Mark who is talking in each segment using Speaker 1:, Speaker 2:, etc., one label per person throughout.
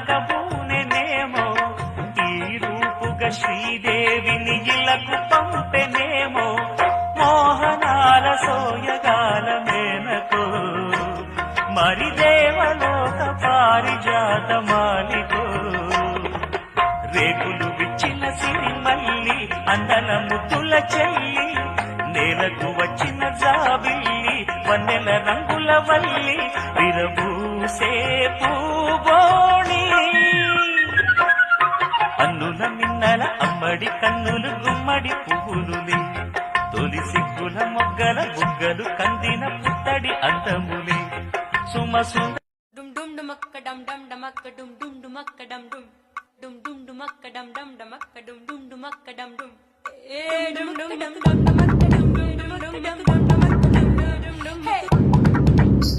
Speaker 1: పలకబూనెనేమో ఈ రూపుగా శ్రీదేవిని ఇలకు పంపెనేమో మోహనాల సోయగాల మేనకు మరి దేవలోక పారిజాత మాలికో రేకులు విచ్చిన సిరిమల్లి అందల ముద్దుల చెల్లి నేలకు వచ్చిన జాబిల్లి వన్నెల రంగుల వల్లి విరబూసే పూబోణి అన్నుల మిన్నల అమ్మడి కన్నులు గుమ్మడి పువ్వులులే తొలి సిగ్గుల మొగ్గల బుగ్గలు కందిన పుత్తడి అందములే సుమసుంద
Speaker 2: డుమ్ డుమ్ డుమక్క డమ్ డమ్ డమక్క డుమ్ డుమ్ డుమక్క డమ్ డుమ్ డుమ్ డుమ్ డుమక్క డమ్ డమ్ డమక్క డుమ్ డుమ్ డుమక్క డమ్ డుమ్ ఏ డుమ్ డుమ్ డమ్ డమ్ డమక్క డుమ్ డుమ్ డుమ్ డమ్ డమ్ డమక్క డుమ్ డుమ్ డుమ్ హే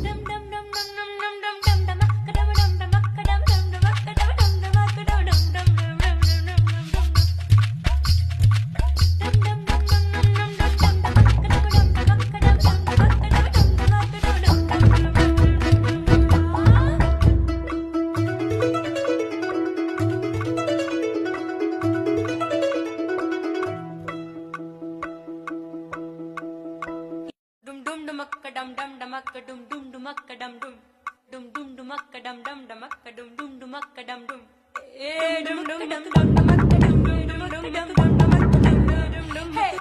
Speaker 2: డమ్ డమ్ డమ్ డమ్ డమ్ డమ్ డమ్ డమక్క డమ్ డమ్ డమక్క డమ్ డమ్ డమక్క డమ్ డమ్ డమక్క డమ్ డమ్ డమ్ డమ్ డమ్ dumakka dum dum dumakka dum dum dumakka dum dum dum dum dumakka dum dum dumakka dum dum dumakka dum dum eh dum dum dum dumakka dum dum dum dumakka dum dum hey